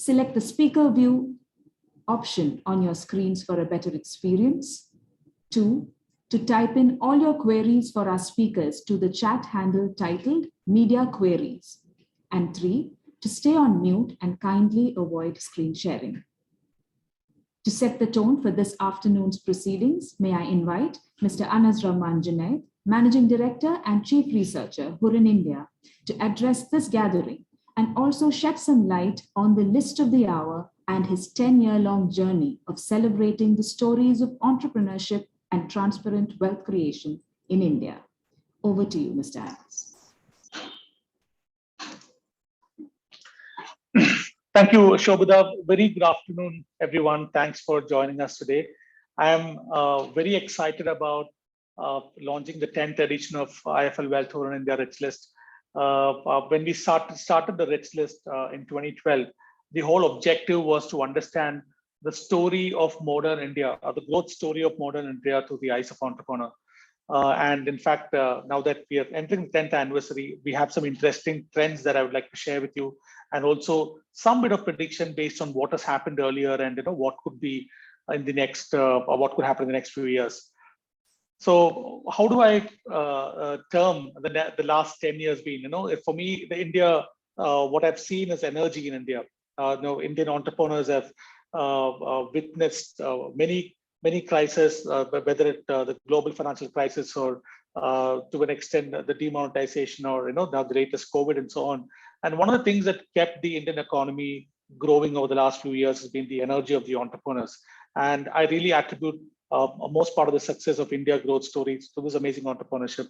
Select the speaker view option on your screens for a better experience. 2, to type in all your queries for our speakers to the chat handle titled Media Queries. And 3, to stay on mute and kindly avoid screen sharing. To set the tone for this afternoon's proceedings, may I invite Mr. Anas Rahman Junaid, Managing Director and Chief Researcher, Hurun India, to address this gathering and also shed some light on the list of the hour and his 10-year-long journey of celebrating the stories of entrepreneurship and transparent wealth creation in India. Over to you, Mr. Anas. Thank you, Shobhita. Very good afternoon, everyone. Thanks for joining us today. I am very excited about launching the 10th edition of IIFL Wealth Hurun India Rich List. When we started the Rich List in 2012, the whole objective was to understand the story of modern India, the growth story of modern India through the eyes of entrepreneur. And in fact, now that we are entering the 10th anniversary, we have some interesting trends that I would like to share with you, and also some bit of prediction based on what has happened earlier and what could be in the next, or what could happen in the next few years. So how do I term the last 10 years been? For me, the India, what I've seen is energy in India. Indian entrepreneurs have witnessed many crises, whether it the global financial crisis or to an extent the demonetization or now the latest COVID and so on. And one of the things that kept the Indian economy growing over the last few years has been the energy of the entrepreneurs. And I really attribute most part of the success of India growth stories to this amazing entrepreneurship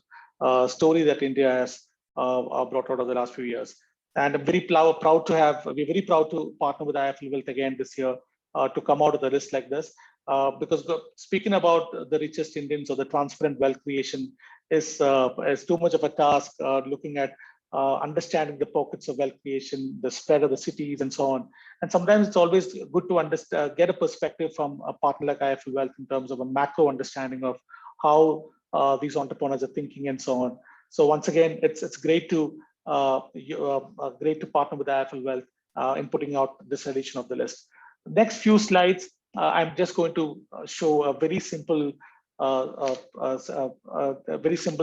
story that India has brought out over the last few years. And I'm very proud we're very proud to partner with IIFL Wealth again this year to come out of the list like this. Because speaking about the richest Indians or the transparent wealth creation is too much of a task, looking at understanding the pockets of wealth creation, the spread of the cities and so on. And sometimes it's always good to get a perspective from a partner like IIFL Wealth in terms of a macro understanding of how these entrepreneurs are thinking and so on. So once again, it's great to partner with IIFL Wealth in putting out this edition of the list. Next few slides, I'm just going to show a very simple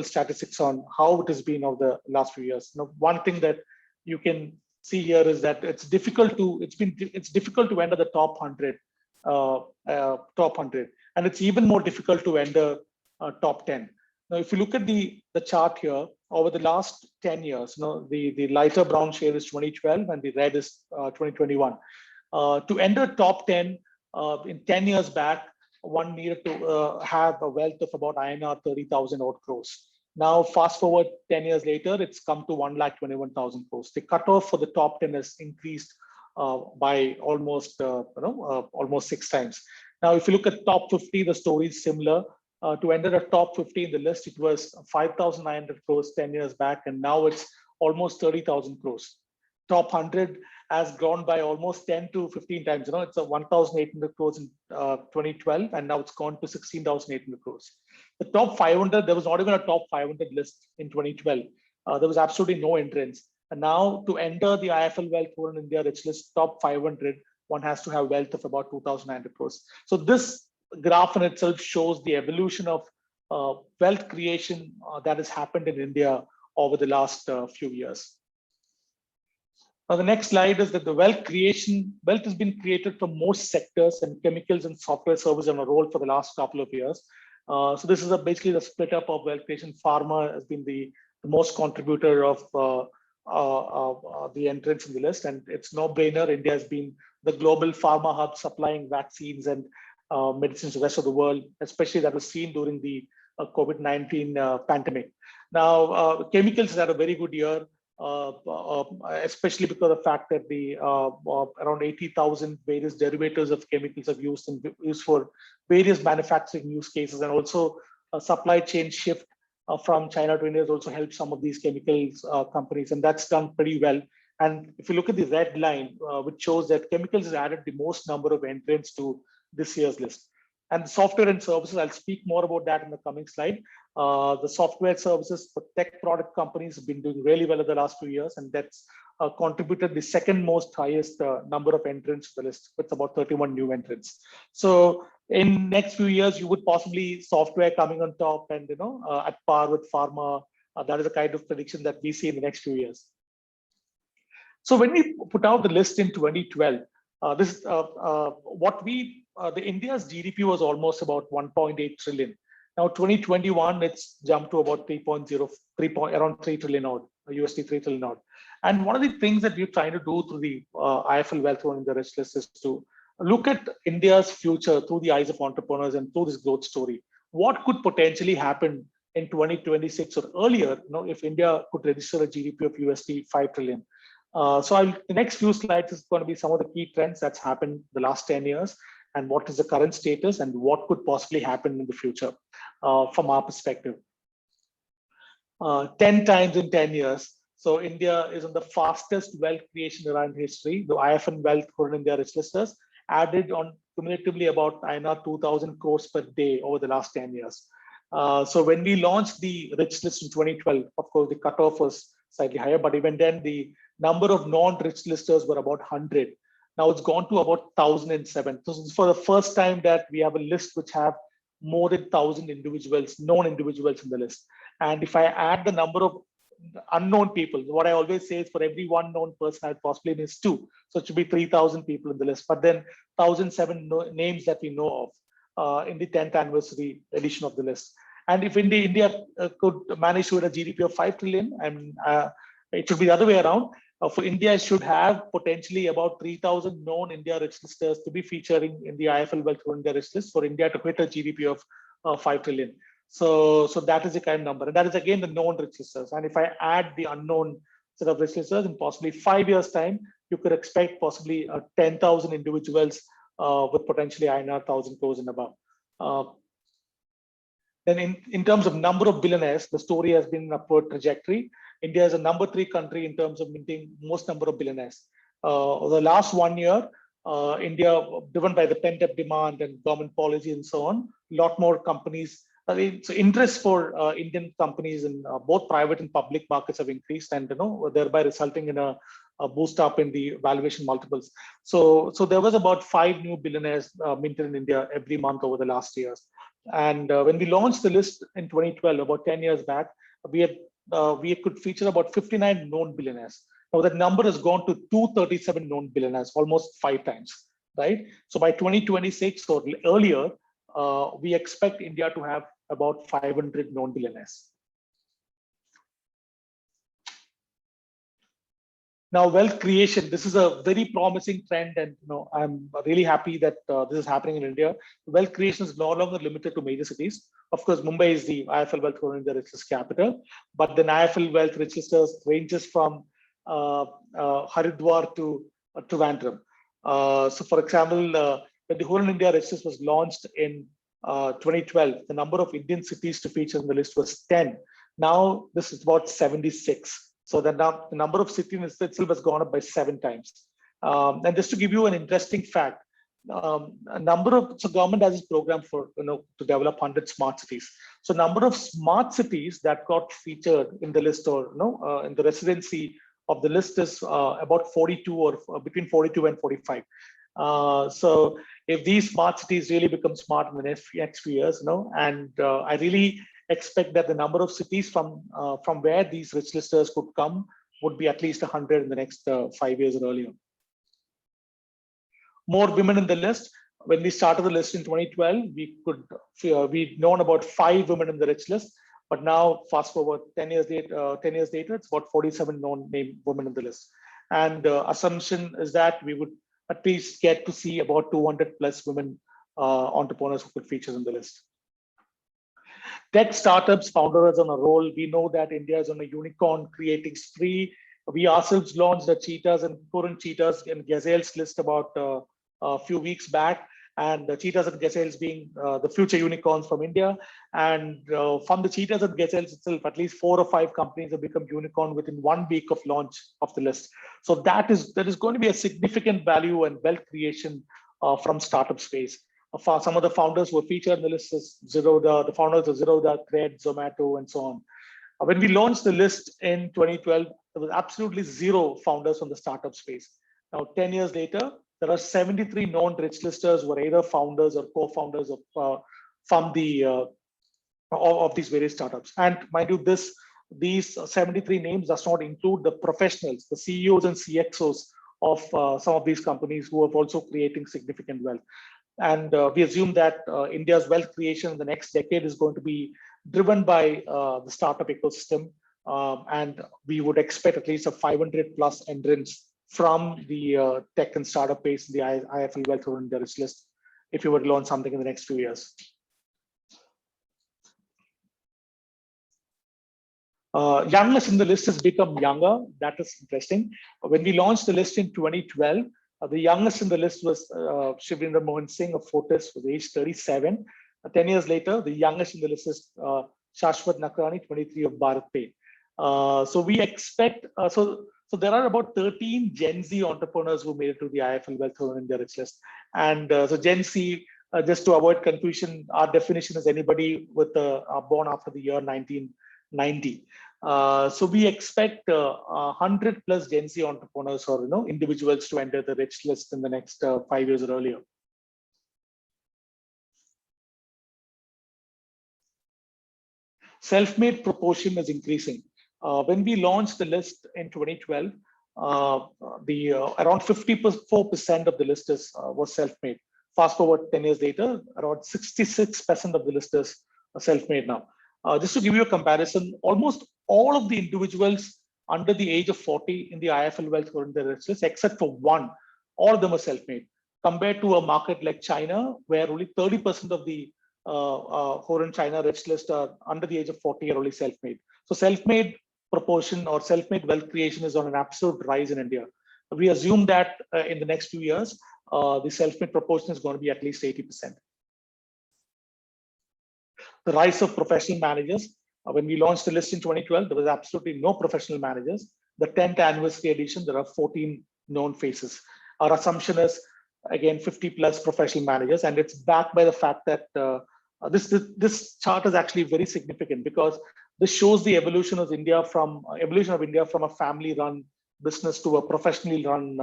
statistics on how it has been over the last few years. One thing that you can see here is that it's difficult to enter the top 100, and it's even more difficult to enter top 10. Now, if you look at the chart here over the last 10 years, the lighter brown shade is 2012 and the red is 2021. To enter top 10 in 10 years back, one needed to have a wealth of about INR 30,000 odd crores. Now, fast forward 10 years later, it's come to 1,21,000 crores. The cutoff for the top 10 has increased by almost 6 times. Now, if you look at top 50, the story is similar. To enter the top 50 in the list, it was 5,900 crores 10 years back, and now it's almost 30,000 crores. Top 100 has grown by almost 10 to 15 times. It's a 1,800 crores in 2012, and now it's gone to 16,800 crores. The top 500, there was not even a top 500 list in 2012. There was absolutely no entrance. And now to enter the IIFL Wealth Hurun India Rich List top 500, one has to have wealth of about 2,900 crores. So this graph in itself shows the evolution of wealth creation that has happened in India over the last few years. Now, the next slide is that the wealth has been created from most sectors, and chemicals and software services on a roll for the last couple of years. So this is basically the split up of wealth creation. Pharma has been the most contributor of the entrants in the list, and it's no brainer. India has been the global pharma hub supplying vaccines and medicines to the rest of the world, especially that was seen during the COVID-19 pandemic. Now, chemicals has had a very good year. Especially because of the fact that the around 80,000 various derivatives of chemicals are used for various manufacturing use cases, and also a supply chain shift from China to India has also helped some of these chemicals companies, and that's done pretty well. And if you look at the red line, which shows that chemicals has added the most number of entrants to this year's list. And software and services, I'll speak more about that in the coming slide. The software services for tech product companies have been doing really well in the last few years, and that's contributed the second most highest number of entrants to the list, with about 31 new entrants. So in next few years, you would possibly software coming on top and at par with pharma. That is the kind of prediction that we see in the next few years. So when we put out the list in 2012, the India's GDP was almost about 1.8 trillion. Now 2021, it's jumped to about 3.0, around 3 trillion odd, USD 3 trillion odd. And one of the things that we're trying to do through the IIFL Wealth Hurun India Rich List is to look at India's future through the eyes of entrepreneurs and through this growth story. What could potentially happen in 2026 or earlier, if India could register a GDP of USD 5 trillion. The next few slides is going to be some of the key trends that's happened the last 10 years and what is the current status and what could possibly happen in the future from our perspective. 10 times in 10 years. So India is on the fastest wealth creation era in history. The IIFL Wealth Hurun India Rich Listers added on cumulatively about INR 2,000 crores per day over the last 10 years. So when we launched the Rich List in 2012, of course, the cutoff was slightly higher, but even then the number of non-rich listers were about 100. Now it's gone to about 1,007. So this is for the first time that we have a list which have more than 1,000 individuals, known individuals in the list. And if I add the number of unknown people, what I always say is for every one known person, I possibly miss two. So it should be 3,000 people in the list, but then 1,007 names that we know of in the 10th anniversary edition of the list. And if India could manage to hit a GDP of 5 trillion, and it should be the other way around. For India, it should have potentially about 3,000 known India rich listers to be featuring in the IIFL Wealth Hurun India Rich List for India to hit a GDP of 5 trillion. So that is the kind of number. And that is again the known rich listers. And if I add the unknown set of rich listers in possibly 5 years' time, you could expect possibly 10,000 individuals with potentially INR 1,000 crores and above. Then in terms of number of billionaires, the story has been an upward trajectory. India is a number 3 country in terms of minting most number of billionaires. Over the last 1 year, India, driven by the pent-up demand and government policy and so on, a lot more companies, so interest for Indian companies in both private and public markets have increased, and thereby resulting in a boost up in the valuation multiples. So there was about 5 new billionaires minted in India every month over the last years. And when we launched the list in 2012, about 10 years back, we could feature about 59 known billionaires. Now that number has gone to 237 known billionaires, almost 5 times, right? So by 2026 or earlier, we expect India to have about 500 known billionaires. Now, wealth creation, this is a very promising trend, and I'm really happy that this is happening in India. Wealth creation is no longer limited to major cities. Of course, Mumbai is the IIFL Wealth Hurun India Richest capital, but then IIFL Wealth Registers ranges from Haridwar to Trivandrum. So, for example, when the Hurun India Richest was launched in 2012, the number of Indian cities to feature in the list was 10. Now, this is about 76. So the number of cities itself has gone up by 7 times. And just to give you an interesting fact, government has this program for to develop 100 smart cities. So number of smart cities that got featured in the list or in the residency of the list is about 42 or between 42 and 45. So if these smart cities really become smart in the next few years, and I really expect that the number of cities from where these rich listers could come would be at least 100 in the next 5 years or earlier. More women in the list. When we started the list in 2012, we'd known about 5 women in the rich list, but now fast forward 10 years later, it's about 47 known name women in the list. And assumption is that we would at least get to see about 200 plus women entrepreneurs who could feature in the list. Tech startups, founders on a roll. We know that India is on a unicorn creating spree. We ourselves launched the cheetahs and Hurun cheetahs and gazelles list about a few weeks back, and the cheetahs and gazelles being the future unicorns from India. And from the cheetahs and gazelles itself, at least 4 or 5 companies have become unicorn within 1 week of launch of the list. So that is going to be a significant value and wealth creation from startup space. Some of the founders who were featured in the list is Zerodha, the founders of Zerodha, Thread, Zomato, and so on. When we launched the list in 2012, there was absolutely zero founders from the startup space. Now, 10 years later, there are 73 known rich listers who are either founders or co-founders from of these various startups. And mind you, these 73 names does not include the professionals, the CEOs and CXOs of some of these companies who are also creating significant wealth. And we assume that India's wealth creation in the next decade is going to be driven by the startup ecosystem. And we would expect at least a 500 plus entrants from the tech and startup base in the IIFL Wealth Hurun India Rich List if you were to launch something in the next few years. Youngness in the list has become younger. That is interesting. When we launched the list in 2012, the youngest in the list was Shivendra Mohan Singh of Fortis, was age 37. 10 years later, the youngest in the list is Shashwat Nakrani, 23 of Bharat Pay. So we expect, so there are about 13 Gen Z entrepreneurs who made it to the IIFL Wealth Hurun India Rich List. And so Gen Z, just to avoid confusion, our definition is anybody with born after the year 1990. So we expect 100 plus Gen Z entrepreneurs or individuals to enter the rich list in the next 5 years or earlier. Self-made proportion is increasing. When we launched the list in 2012, around 54% of the listers was self-made. Fast forward 10 years later, around 66% of the listers are self-made now. Just to give you a comparison, almost all of the individuals under the age of 40 in the IIFL Wealth Hurun India Rich List, except for one, all of them are self-made. Compared to a market like China, where only 30% of the Hurun China Rich List are under the age of 40 are only self-made. So self-made proportion or self-made wealth creation is on an absolute rise in India. We assume that in the next few years, the self-made proportion is going to be at least 80%. The rise of professional managers. When we launched the list in 2012, there was absolutely no professional managers. The 10th anniversary edition, there are 14 known faces. Our assumption is, again, 50 plus professional managers, and it's backed by the fact that this chart is actually very significant because this shows the evolution of India from a family-run business to a professionally run,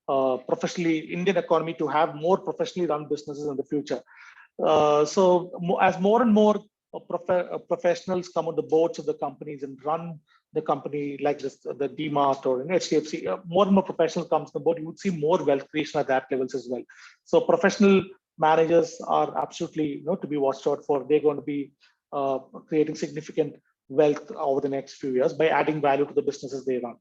Indian economy to have more professionally run businesses in the future. So as more and more professionals come on the boards of the companies and run the company like this, the DMart or HDFC, more and more professionals comes on the board, you would see more wealth creation at that levels as well. So professional managers are absolutely to be watched out for. They're going to be creating significant wealth over the next few years by adding value to the businesses they run.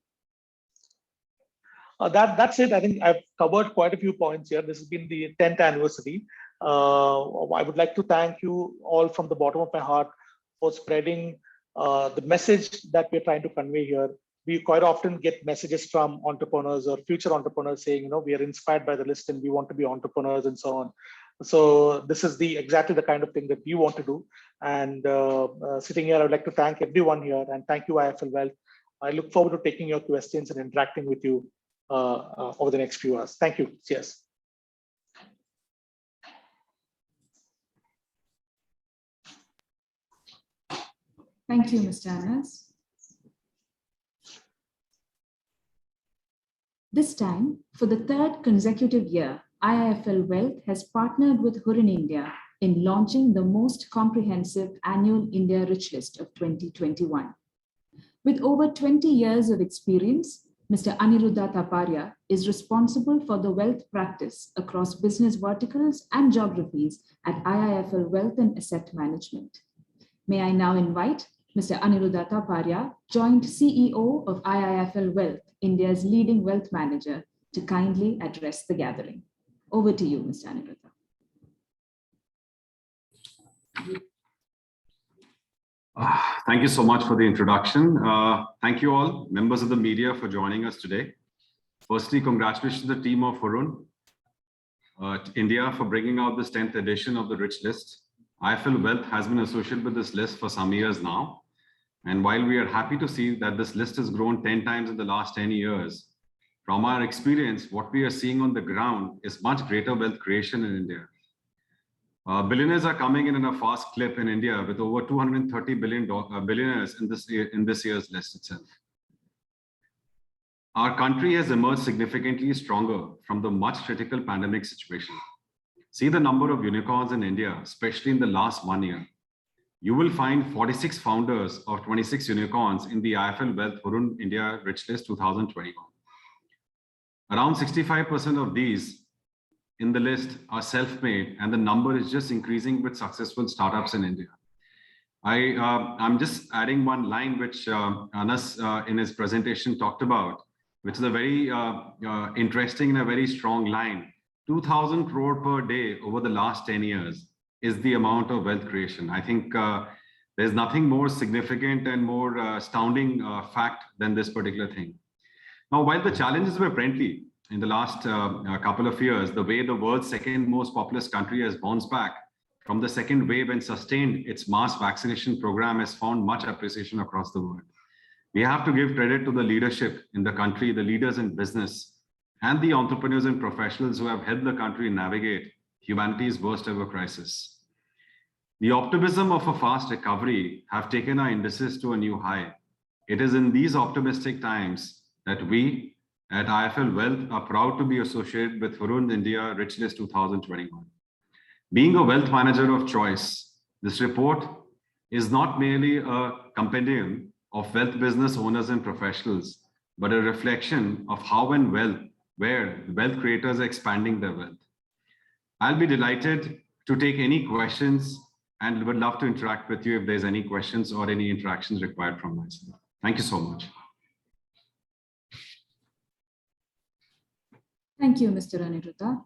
That's it. I think I've covered quite a few points here. This has been the 10th anniversary. I would like to thank you all from the bottom of my heart for spreading the message that we're trying to convey here. We quite often get messages from entrepreneurs or future entrepreneurs saying, we are inspired by the list and we want to be entrepreneurs and so on. So this is exactly the kind of thing that we want to do. And sitting here, I would like to thank everyone here and thank you, IIFL Wealth. I look forward to taking your questions and interacting with you over the next few hours. Thank you. Cheers. Thank you, Mr. Anas. This time, for the third consecutive year, IIFL Wealth has partnered with Hurun India in launching the most comprehensive annual India Rich List of 2021. With over 20 years of experience, Mr. Aniruddha Taparia is responsible for the wealth practice across business verticals and geographies at IIFL Wealth and Asset Management. May I now invite Mr. Aniruddha Taparia, Joint CEO of IIFL Wealth, India's leading wealth manager, to kindly address the gathering. Over to you, Mr. Aniruddha. Thank you so much for the introduction. Thank you all, members of the media, for joining us today. Firstly, congratulations to the team of Hurun India for bringing out this 10th edition of the Rich List. IIFL Wealth has been associated with this list for some years now. And while we are happy to see that this list has grown 10 times in the last 10 years, from our experience, what we are seeing on the ground is much greater wealth creation in India. Billionaires are coming in a fast clip in India with over 230 billionaires in this year's list itself. Our country has emerged significantly stronger from the much critical pandemic situation. See the number of unicorns in India, especially in the last 1 year. You will find 46 founders of 26 unicorns in the IIFL Wealth Hurun India Richest 2021. Around 65% of these in the list are self-made, and the number is just increasing with successful startups in India. I'm just adding one line which Anas in his presentation talked about, which is a very interesting and a very strong line. 2,000 crore per day over the last 10 years is the amount of wealth creation. I think there's nothing more significant and more astounding fact than this particular thing. Now, while the challenges were plenty in the last couple of years, the way the world's second most populous country has bounced back from the second wave and sustained its mass vaccination program has found much appreciation across the world. We have to give credit to the leadership in the country, the leaders in business, and the entrepreneurs and professionals who have helped the country navigate humanity's worst ever crisis. The optimism of a fast recovery have taken our indices to a new high. It is in these optimistic times that we at IIFL Wealth are proud to be associated with Hurun India Richest 2021. Being a wealth manager of choice, this report is not merely a compendium of wealth business owners and professionals, but a reflection of how and where wealth creators are expanding their wealth. I'll be delighted to take any questions and would love to interact with you if there's any questions or any interactions required from my side. Thank you so much. Thank you, Mr. Aniruddha.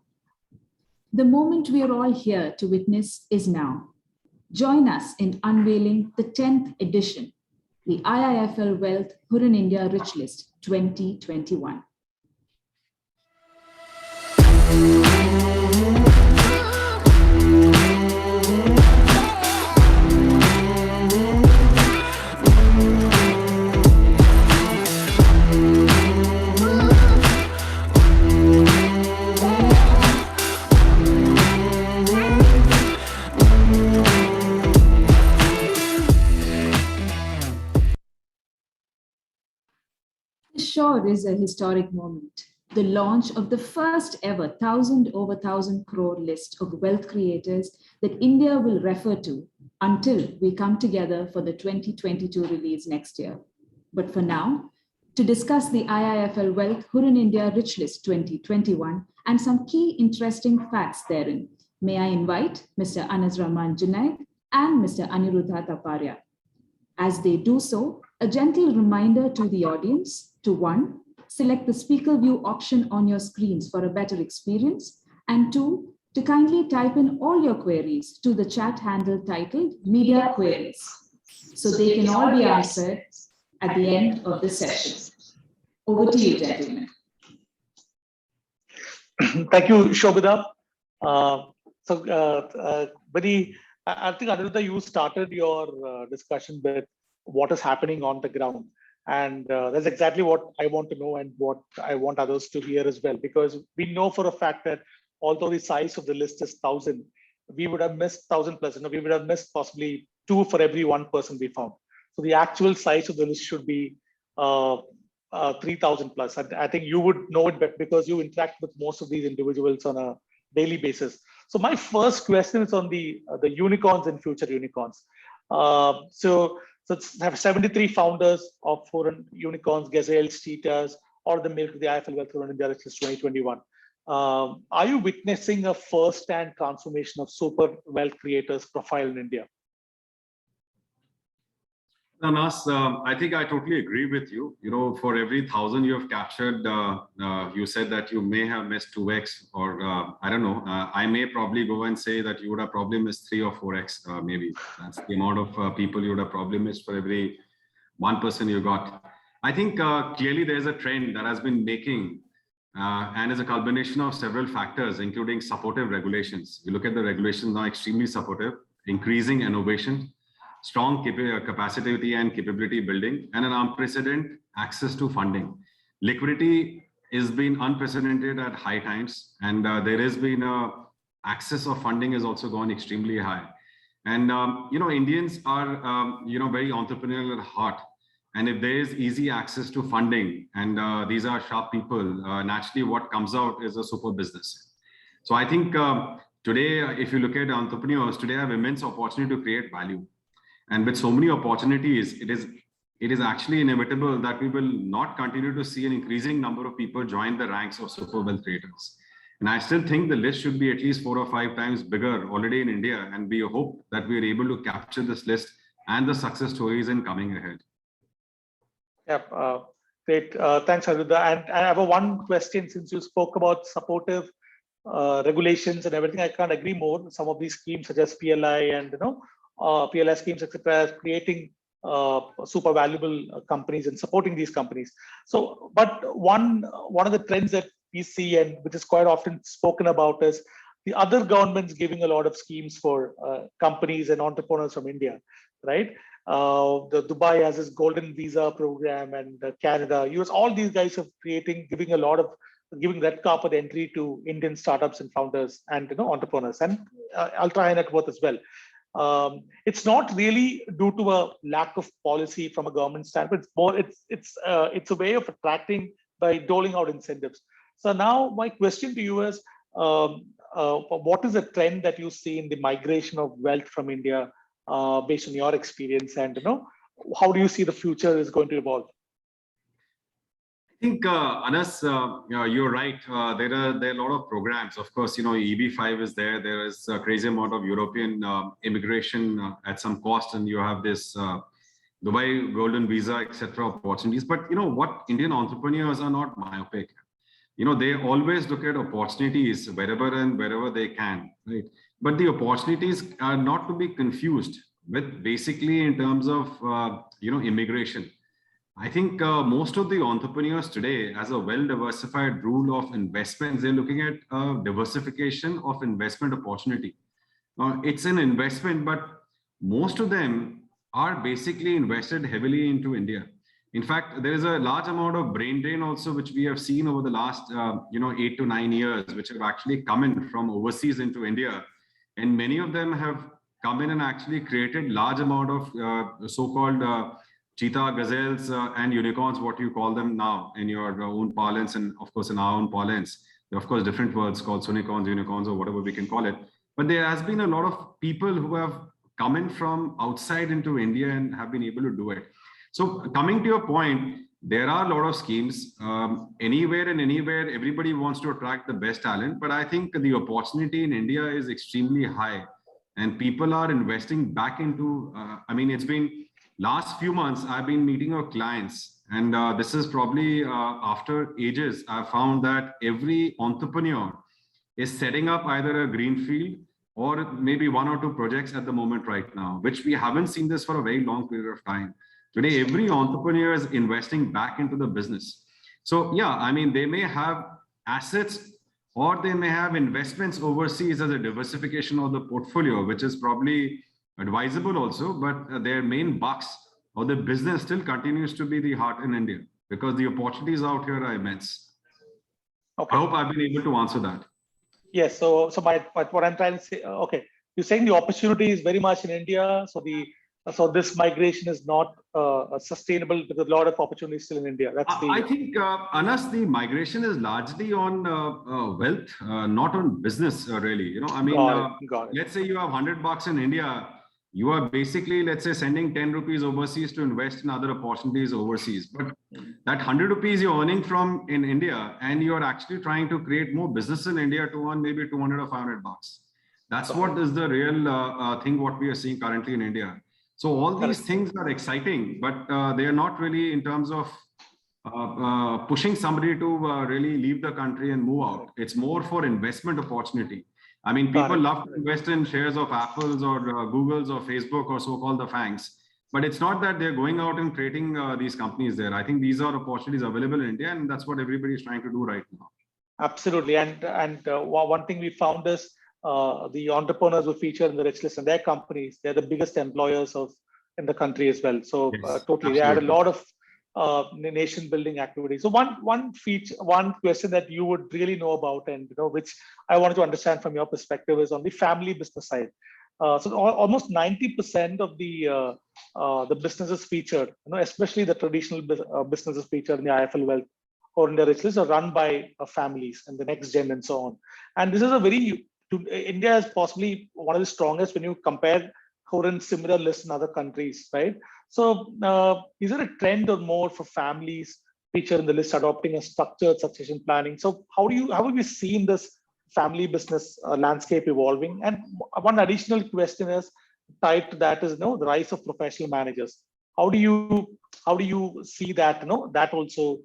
The moment we are all here to witness is now. Join us in unveiling the 10th edition, the IIFL Wealth Hurun India Richest 2021. Sure is a historic moment. The launch of the first ever 1,000 over 1,000 crore list of wealth creators that India will refer to until we come together for the 2022 release next year. But for now, to discuss the IIFL Wealth Hurun India Richest 2021 and some key interesting facts therein, may I invite Mr. Anas Rahman Junaid and Mr. Aniruddha Taparia. As they do so, a gentle reminder to the audience to 1, select the speaker view option on your screens for a better experience, and 2, to kindly type in all your queries to the chat handle titled Media Queries, so they can all be answered at the end of the session. Over to you, gentlemen. Thank you, Shobhita. I think, Aniruddha, you started your discussion with what is happening on the ground. And that's exactly what I want to know and what I want others to hear as well, because we know for a fact that although the size of the list is 1,000, we would have missed 1,000 plus, we would have missed possibly 2 for every 1 person we found. So the actual size of the list should be 3,000 plus. And I think you would know it better because you interact with most of these individuals on a daily basis. So my first question is on the unicorns and future unicorns. So have 73 founders of foreign unicorns, gazelles, cheetahs, or the milk of the IIFL Wealth Hurun India Richest 2021. Are you witnessing a first-hand transformation of super wealth creators profile in India? Anas, I think I totally agree with you. You know, for every 1,000 you have captured, you said that you may have missed 2x, or I don't know. I may probably go and say that you would have probably missed 3 or 4x. Maybe that's the amount of people you would have probably missed for every 1 person you got. I think clearly there's a trend that has been making and is a culmination of several factors, including supportive regulations. You look at the regulations now, extremely supportive, increasing innovation, strong capacity and capability building, and an unprecedented access to funding. Liquidity has been unprecedented at high times, and there has been a access of funding has also gone extremely high. And, Indians are, very entrepreneurial at heart. And if there is easy access to funding, and these are sharp people, naturally what comes out is a super business. So I think today, if you look at entrepreneurs, today have immense opportunity to create value. And with so many opportunities, it is actually inevitable that we will not continue to see an increasing number of people join the ranks of super wealth creators. And I still think the list should be at least 4 or 5 times bigger already in India. And we hope that we are able to capture this list and the success stories in coming ahead. Yep. Great. Thanks, Anuruddha. And I have one question, since you spoke about supportive regulations and everything. I can't agree more. Some of these schemes, such as PLI and PLI schemes, etc., creating super valuable companies and supporting these companies. So, but one of the trends that we see, and which is quite often spoken about, is the other governments giving a lot of schemes for companies and entrepreneurs from India, right? The Dubai has this golden visa program, and Canada, US, all these guys are giving red carpet entry to Indian startups and founders and entrepreneurs and ultra high net worth as well. It's not really due to a lack of policy from a government standpoint. It's a way of attracting by doling out incentives. So now my question to you is, what is the trend that you see in the migration of wealth from India, based on your experience, and how do you see the future is going to evolve? I think, Anas, you're right. There are a lot of programs. Of course, EB5 is there. There is a crazy amount of European immigration at some cost, and you have this Dubai golden visa, etc. opportunities. But what Indian entrepreneurs are not myopic. They always look at opportunities wherever they can, right? But the opportunities are not to be confused with basically in terms of immigration. I think most of the entrepreneurs today, as a well-diversified rule of investments, they're looking at diversification of investment opportunity. It's an investment, but most of them are basically invested heavily into India. In fact, there is a large amount of brain drain also, which we have seen over the last 8 to 9 years, which have actually come in from overseas into India. And many of them have come in and actually created large amount of so-called cheetah, gazelles, and unicorns, what you call them now in your own parlance, and of course in our own parlance. There are of course different words called unicorns, unicorns, or whatever we can call it. But there has been a lot of people who have come in from outside into India and have been able to do it. So coming to your point, there are a lot of schemes. Anywhere and anywhere, everybody wants to attract the best talent. But I think the opportunity in India is extremely high. And people are investing back into, it's been last few months, I've been meeting our clients. And this is probably after ages, I found that every entrepreneur is setting up either a greenfield or maybe 1 or 2 projects at the moment right now, which we haven't seen this for a very long period of time. Today, every entrepreneur is investing back into the business. So yeah, they may have assets or they may have investments overseas as a diversification of the portfolio, which is probably advisable also, but their main bucks or the business still continues to be the heart in India, because the opportunities out here are immense. Okay. I hope I've been able to answer that. Yes. So what I'm trying to say, okay, you're saying the opportunity is very much in India. So this migration is not sustainable because a lot of opportunities still in India. I think, Anas, the migration is largely on wealth, not on business, really. Got it. Let's say you have $100 in India. You are basically, let's say, sending 10 rupees overseas to invest in other opportunities overseas. But that 100 rupees you're earning from in India, and you're actually trying to create more business in India to earn maybe 200 or $500. That's what is the real thing, what we are seeing currently in India. So all these things are exciting, but they are not really in terms of pushing somebody to really leave the country and move out. It's more for investment opportunity. People love to invest in shares of Apples or Googles or Facebook or so-called the FANGs, but it's not that they're going out and creating these companies there. I think these are opportunities available in India, and that's what everybody is trying to do right now. Absolutely. And one thing we found is the entrepreneurs who feature in the Richest and their companies, they're the biggest employers in the country as well. So yes, totally, absolutely. They had a lot of nation building activities. So one feature, one question that you would really know about, and which I wanted to understand from your perspective, is on the family business side. So almost 90% of the businesses featured, especially the traditional businesses featured in the IIFL Wealth or in the Richest, are run by families and the next gen and so on. And this is a very, India is possibly one of the strongest when you compare Hurun similar lists in other countries, right? So is there a trend or more for families featured in the list adopting a structured succession planning? So how have you seen this family business landscape evolving? And one additional question is tied to that is the rise of professional managers. How do you see that that also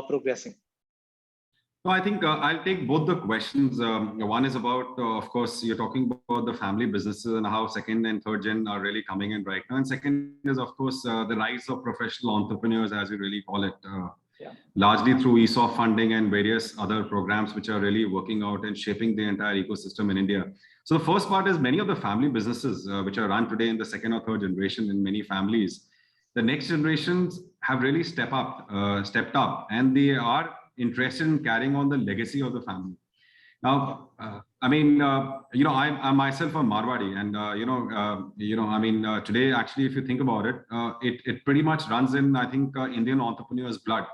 progressing? No, I think I'll take both the questions. One is about, of course, you're talking about the family businesses and how second and third gen are really coming in right now. And second is, of course, the rise of professional entrepreneurs, as we really call it, largely through ESOP funding and various other programs which are really working out and shaping the entire ecosystem in India. So the first part is many of the family businesses which are run today in the second or third generation in many families, the next generations have really stepped up, and they are interested in carrying on the legacy of the family. Now, I mean, I'm myself a Marwadi, and today actually, if you think about it, it pretty much runs in, I think, Indian entrepreneurs' blood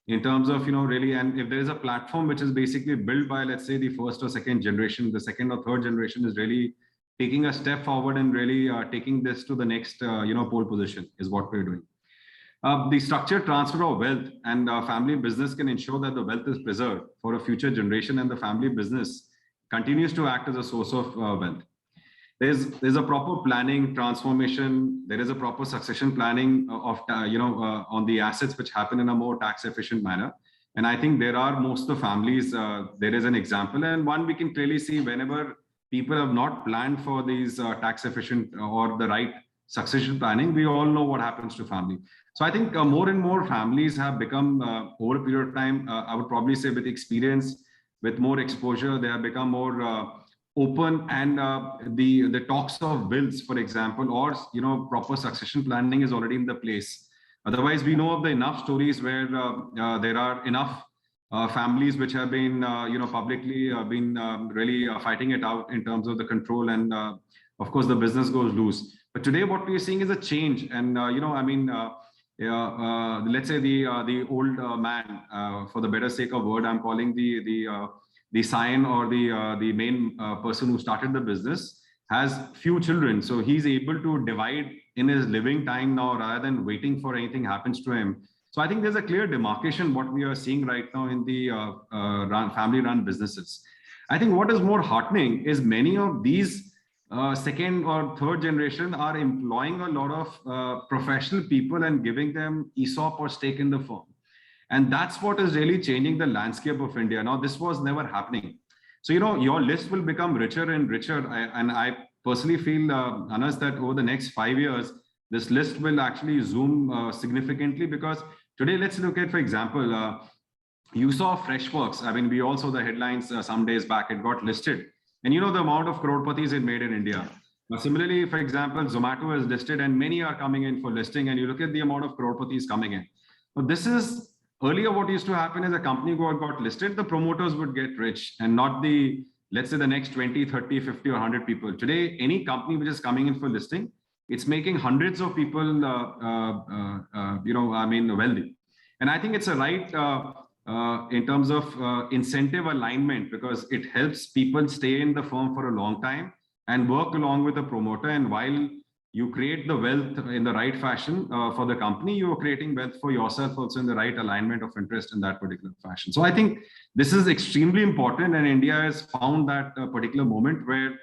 in terms of really. And if there is a platform which is basically built by, let's say, the first or second generation, the second or third generation is really taking a step forward and really taking this to the next pole position is what we're doing. The structured transfer of wealth and family business can ensure that the wealth is preserved for a future generation, and the family business continues to act as a source of wealth. There's a proper planning, transformation. There is a proper succession planning of on the assets which happen in a more tax efficient manner. And I think there are most of the families. There is an example, and one we can clearly see whenever people have not planned for these tax efficient or the right succession planning, we all know what happens to family. So I think more and more families have become, over a period of time, I would probably say with experience, with more exposure, they have become more open, and the talks of wills, for example, or proper succession planning is already in the place. Otherwise, we know of the enough stories where there are enough families which have been, publicly been really fighting it out in terms of the control, and of course the business goes loose. But today, what we are seeing is a change, and let's say the old man, for the better sake of word, I'm calling the scion or the main person who started the business, has few children, so he's able to divide in his living time now rather than waiting for anything happens to him. So I think there's a clear demarcation what we are seeing right now in the family-run businesses. I think what is more heartening is many of these second or third generation are employing a lot of professional people and giving them ESOP or stake in the firm. And that's what is really changing the landscape of India. Now, this was never happening. So, your list will become richer and richer. And I personally feel, Anas, that over the next 5 years, this list will actually zoom significantly, because today, let's look at, for example, you saw Freshworks. I mean, we all saw the headlines some days back. It got listed. And the amount of crorpatis it made in India. Now, similarly, for example, Zomato is listed and many are coming in for listing, and you look at the amount of crorpatis coming in. Now, this is earlier what used to happen is a company got listed, the promoters would get rich and not the, let's say, the next 20, 30, 50 or 100 people. Today, any company which is coming in for listing, it's making hundreds of people, wealthy. And I think it's a right in terms of incentive alignment, because it helps people stay in the firm for a long time and work along with the promoter. And while you create the wealth in the right fashion for the company, you are creating wealth for yourself also in the right alignment of interest in that particular fashion. So I think this is extremely important, and India has found that particular moment where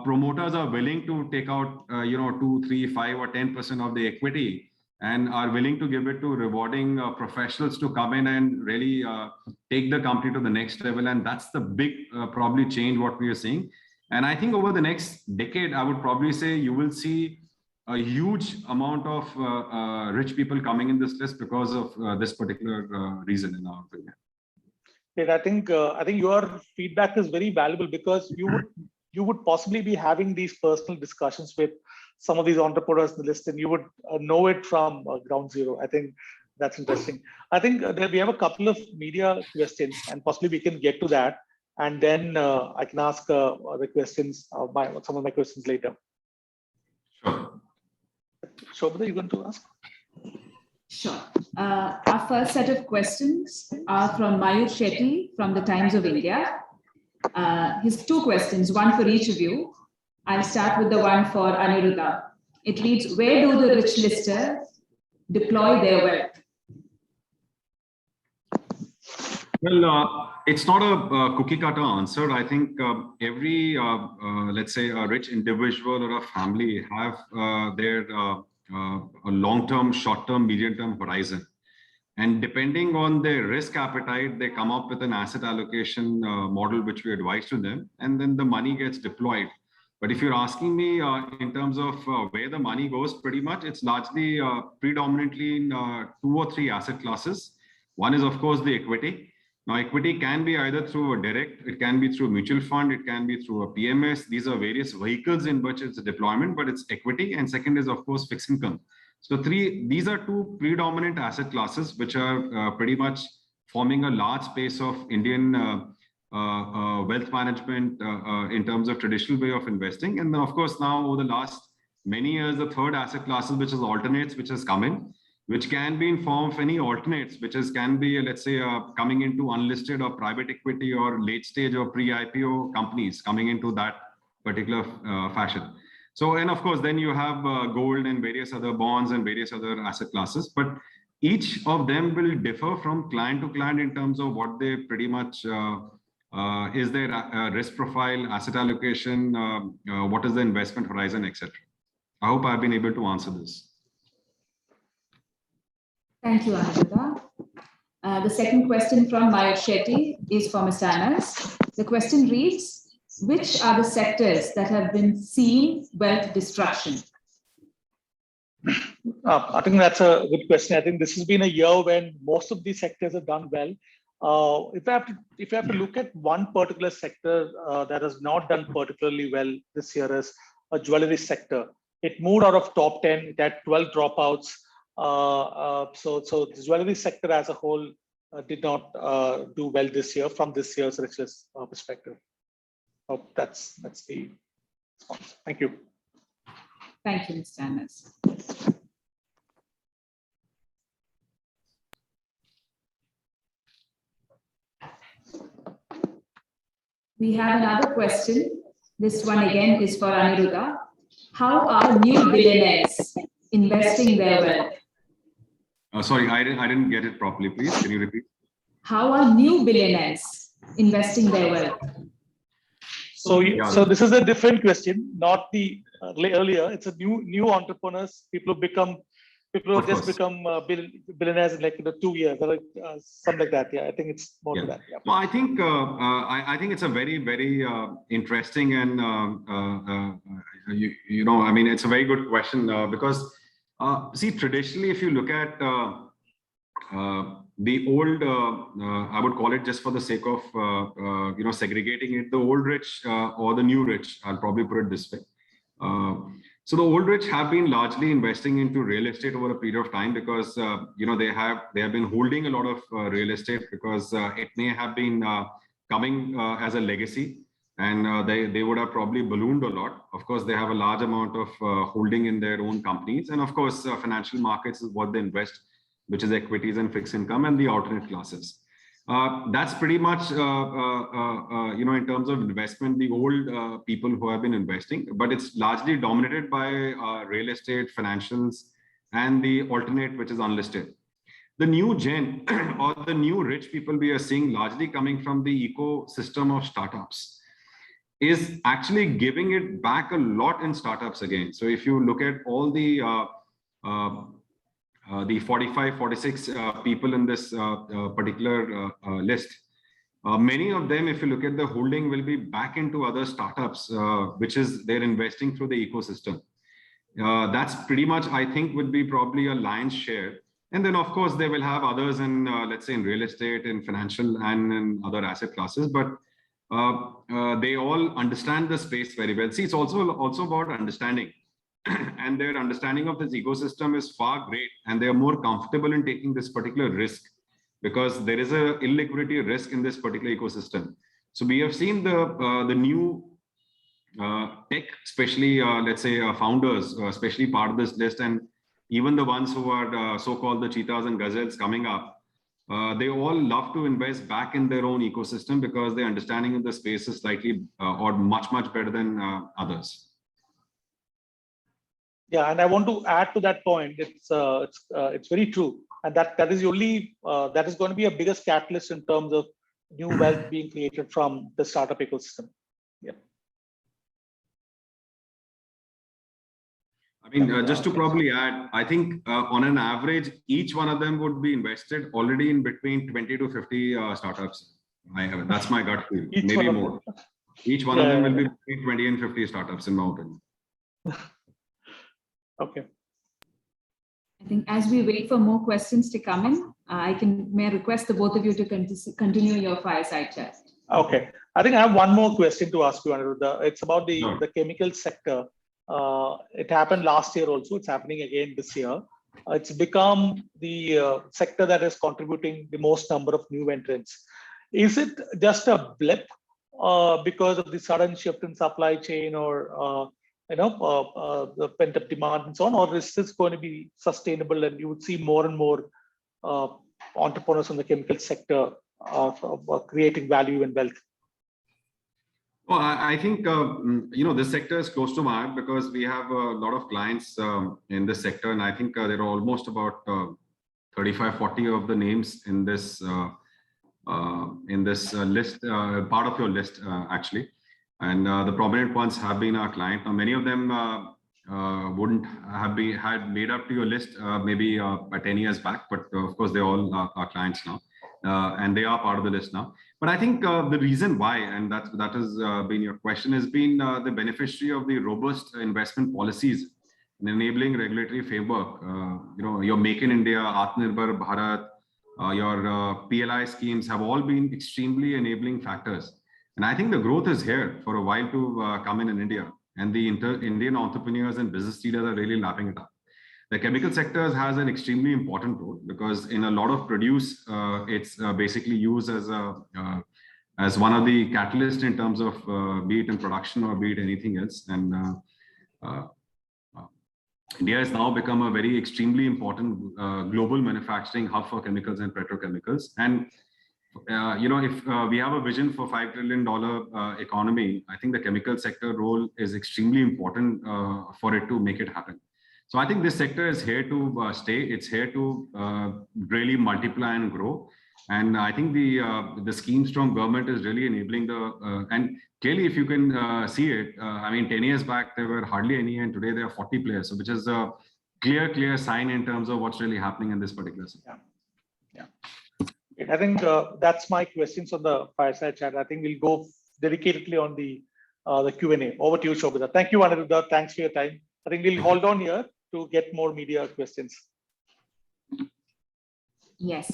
promoters are willing to take out 2, 3, 5 or 10% of the equity, and are willing to give it to rewarding professionals to come in and really take the company to the next level. And that's the big probably change what we are seeing. And I think over the next decade, I would probably say you will see a huge amount of rich people coming in this list because of this particular reason, in our opinion. And I think your feedback is very valuable, because you would possibly be having these personal discussions with some of these entrepreneurs in the list, and you would know it from ground zero. I think That's interesting. I think we have a couple of media questions, and possibly we can get to that, and then I can ask the questions, some of my questions later. Sure. Shobhita, you want to ask? Sure. Our first set of questions are from Mayur Shetty from the Times of India. His two questions, one for each of you. I'll start with the one for Aniruddha. It reads, where do the rich listers deploy their wealth? Well, it's not a cookie cutter answer. I think every, let's say, a rich individual or a family have their a long-term, short-term, medium-term horizon. And depending on their risk appetite, they come up with an asset allocation model, which we advise to them, and then the money gets deployed. But if you're asking me in terms of where the money goes, pretty much it's largely predominantly in 2 or 3 asset classes. One is, of course, the equity. Now, equity can be either through a direct, it can be through a mutual fund, it can be through a PMS. These are various vehicles in which it's a deployment, but it's equity. And second is, of course, fixed income. So these are 2 predominant asset classes, which are pretty much forming a large space of Indian wealth management in terms of traditional way of investing. And then, of course, now over the last many years, the third asset class, which is alternates, which has come in, which can be in form of any alternates, which can be, let's say, coming into unlisted or private equity or late stage or pre-IPO companies coming into that particular fashion. So, and of course, then you have gold and various other bonds and various other asset classes, but each of them will differ from client to client in terms of what they pretty much is their risk profile, asset allocation, what is the investment horizon, etc. I hope I've been able to answer this. Thank you, Aniruddha. The second question from Mayur Shetty is for Mr. Anas. The question reads, which are the sectors that have been seeing wealth destruction? I think that's a good question. I think this has been a year when most of these sectors have done well. If I have to look at one particular sector that has not done particularly well this year is a jewelry sector. It moved out of top 10. It had 12 dropouts. So the jewelry sector as a whole did not do well this year from this year's Richest perspective. So that's the response. Thank you. Thank you, Mr. Anas. We have another question. This one again is for Aniruddha. How are new billionaires investing their wealth? Sorry, I didn't get it properly. Please, can you repeat? How are new billionaires investing their wealth? So this is a different question, not the earlier. It's a new entrepreneurs. People who just become billionaires in like 2 years or something like that. Yeah, I think it's more to that. Yeah. Well, I think I think it's a very interesting and I mean, it's a very good question because see, traditionally, if you look at the old, I would call it, just for the sake of segregating it, the old rich or the new rich, I'll probably put it this way. So the old rich have been largely investing into real estate over a period of time because they have been holding a lot of real estate because it may have been coming as a legacy, and they would have probably ballooned a lot. Of course, they have a large amount of holding in their own companies, and of course, financial markets is what they invest, which is equities and fixed income and the alternate classes. That's pretty much, in terms of investment, the old people who have been investing, but it's largely dominated by real estate, financials, and the alternate, which is unlisted. The new gen or the new rich people we are seeing largely coming from the ecosystem of startups is actually giving it back a lot in startups again. So if you look at all the 45, 46 people in this particular list, many of them, if you look at the holding, will be back into other startups, which is they're investing through the ecosystem. That's pretty much, I think, would be probably a lion's share. And then, of course, they will have others in, let's say, in real estate, in financial, and in other asset classes. But they all understand the space very well. See, it's also about understanding. and their understanding of this ecosystem is far great, and they are more comfortable in taking this particular risk because there is a illiquidity risk in this particular ecosystem. So we have seen the new tech, especially let's say founders, especially part of this list, and even the ones who are so-called the cheetahs and gazelles coming up. They all love to invest back in their own ecosystem because their understanding of the space is slightly or much better than others. Yeah, and I want to add to that point. It's very true, and that is the only that is going to be a biggest catalyst in terms of new wealth being created from the startup ecosystem. Yeah. I mean, just to probably add, I think on an average, each one of them would be invested already in between 20 to 50 startups. That's my gut feel, maybe more. Each one of them will be between 20 and 50 startups, in my opinion. Okay. I think as we wait for more questions to come in, may I request the both of you to continue your fireside chat. Okay. I think I have one more question to ask you, Aniruddha. It's about the chemical sector. It happened last year also. It's happening again this year. It's become the sector that is contributing the most number of new entrants. Is it just a blip because of the sudden shift in supply chain or the pent-up demand and so on, or is this going to be sustainable and you would see more and more entrepreneurs in the chemical sector creating value and wealth? Well, I think, this sector is close to my heart because we have a lot of clients in this sector. And I think there are almost about 35, 40 of the names in this list, part of your list, actually. And the prominent ones have been our client. Now, many of them wouldn't have had made up to your list maybe 10 years back, but of course, they all are clients now. And they are part of the list now. But I think the reason why, and that has been your question, has been the beneficiary of the robust investment policies and enabling regulatory framework. Your Make in India, Atmanirbhar Bharat, your PLI schemes have all been extremely enabling factors. And I think the growth is here for a while to come in India. And the Indian entrepreneurs and business leaders are really lapping it up. The chemical sector has an extremely important role because in a lot of produce, it's basically used as one of the catalysts in terms of be it in production or be it anything else. And India has now become a very extremely important global manufacturing hub for chemicals and petrochemicals. And if we have a vision for $5 trillion economy, I think the chemical sector role is extremely important for it to make it happen. So I think this sector is here to stay. It's here to really multiply and grow. And I think the schemes from government is really enabling and clearly if you can see it, 10 years back, there were hardly any and today there are 40 players. So which is a clear sign in terms of what's really happening in this particular sector. Yeah. I think that's my questions on the fireside chat. I think we'll go dedicatedly on the Q&A. Over to you, Shobhita. Thank you, Aniruddha. Thanks for your time. I think we'll hold on here to get more media questions. Yes.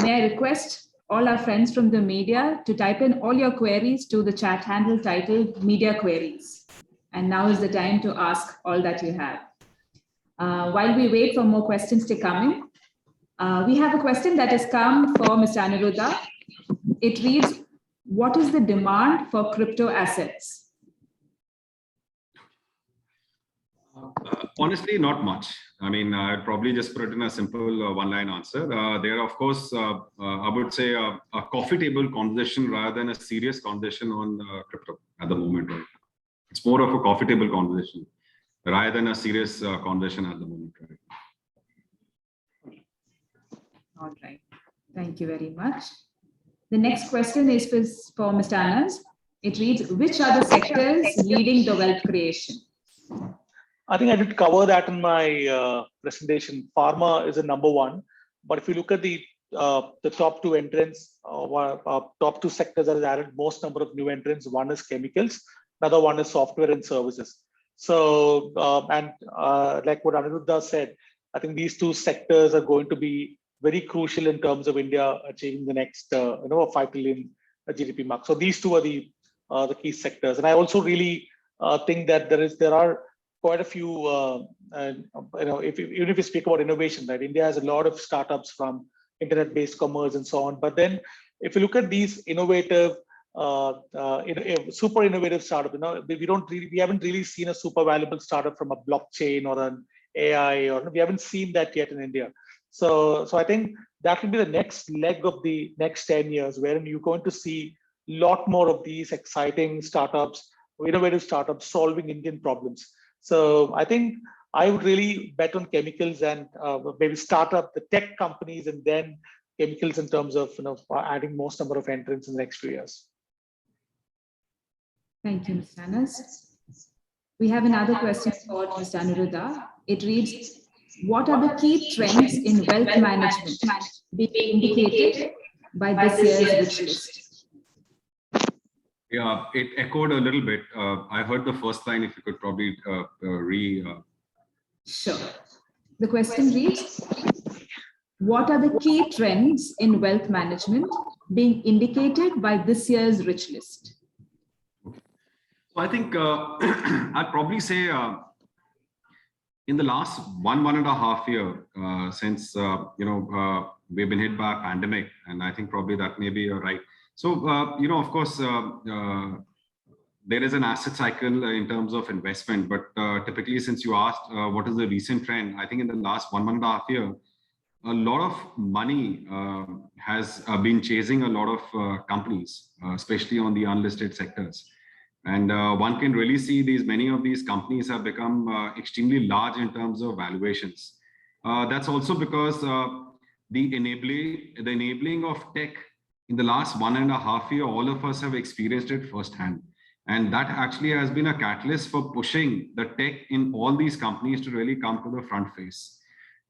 May I request all our friends from the media to type in all your queries to the chat handle titled Media Queries. And now is the time to ask all that you have. While we wait for more questions to come in, we have a question that has come for Mr. Aniruddha. It reads, what is the demand for crypto assets? Honestly, not much. I'd probably just put it in a simple one-line answer. There are, of course, I would say a coffee table conversation rather than a serious conversation on crypto at the moment. Right? It's more of a coffee table conversation rather than a serious conversation at the moment. Right? All right. Thank you very much. The next question is for Mr. Anas. It reads, which are the sectors leading the wealth creation? I think I did cover that in my presentation. Pharma is a number one, but if you look at the top two entrants, top two sectors that has added most number of new entrants, one is chemicals, another one is software and services. So, like what Aniruddha said, I think these two sectors are going to be very crucial in terms of India achieving the next, 5 trillion GDP mark. So these two are the key sectors, and I also really think that there are quite a few, even if you speak about innovation, right? India has a lot of startups from internet-based commerce and so on. But then if you look at these innovative, super innovative startup, we haven't really seen a super valuable startup from a blockchain or an AI, or we haven't seen that yet in India. So I think that will be the next leg of the next 10 years, wherein you're going to see a lot more of these exciting startups, innovative startups solving Indian problems. So I think I would really bet on chemicals and maybe start up the tech companies and then chemicals in terms of adding most number of entrants in the next few years. Thank you, Mr. Anas. We have another question for Mr. Anuruddha. It reads, what are the key trends in wealth management being indicated by this year's Rich List? Yeah, it echoed a little bit. I heard the first line, if you could probably Sure. The question reads, what are the key trends in wealth management being indicated by this year's Rich List? So I think I'd probably say in the last one and a half year, since we've been hit by a pandemic, and I think probably that may be right. So of course, there is an asset cycle in terms of investment, but typically, since you asked what is the recent trend, I think in the last one and a half year, a lot of money has been chasing a lot of companies, especially on the unlisted sectors. And one can really see many of these companies have become extremely large in terms of valuations. That's also because the enabling of tech in the last one and a half year, all of us have experienced it firsthand. And that actually has been a catalyst for pushing the tech in all these companies to really come to the front face.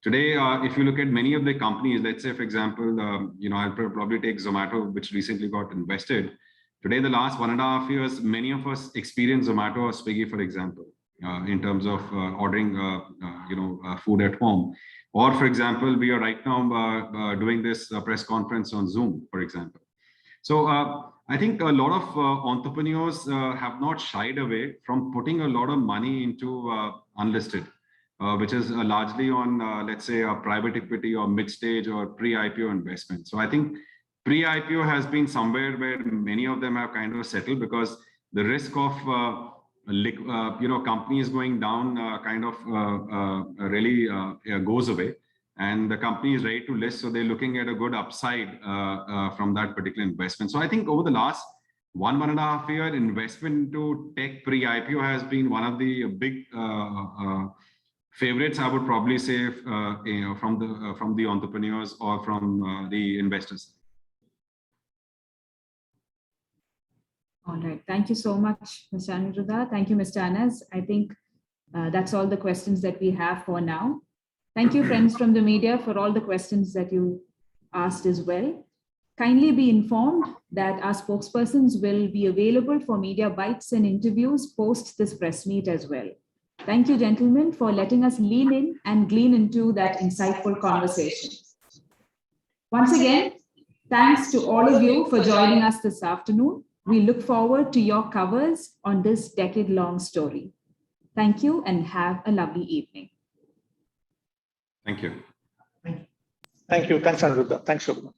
Today, if you look at many of the companies, let's say, for example, I'll probably take Zomato, which recently got invested. Today, the last one and a half years, many of us experience Zomato or Swiggy, for example, in terms of ordering, food at home. Or, for example, we are right now doing this press conference on Zoom, for example. So I think a lot of entrepreneurs have not shied away from putting a lot of money into unlisted, which is largely on, let's say, a private equity or mid-stage or pre-IPO investment. So I think pre-IPO has been somewhere where many of them have kind of settled, because the risk of companies going down really goes away, and the company is ready to list, so they're looking at a good upside from that particular investment. So I think over the last one and a half year, investment into tech pre-IPO has been one of the big favorites, I would probably say, from the entrepreneurs or from the investors. All right. Thank you so much, Mr. Anuruddha. Thank you, Mr. Anas. I think that's all the questions that we have for now. Thank you, friends from the media, for all the questions that you asked as well. Kindly be informed that our spokespersons will be available for media bites and interviews post this press meet as well. Thank you, gentlemen, for letting us lean in and glean into that insightful conversation. Once again, thanks to all of you for joining us this afternoon. We look forward to your covers on this decade-long story. Thank you and have a lovely evening. Thank you. Thank you. Thanks, Anuruddha. Thanks, Shobhana.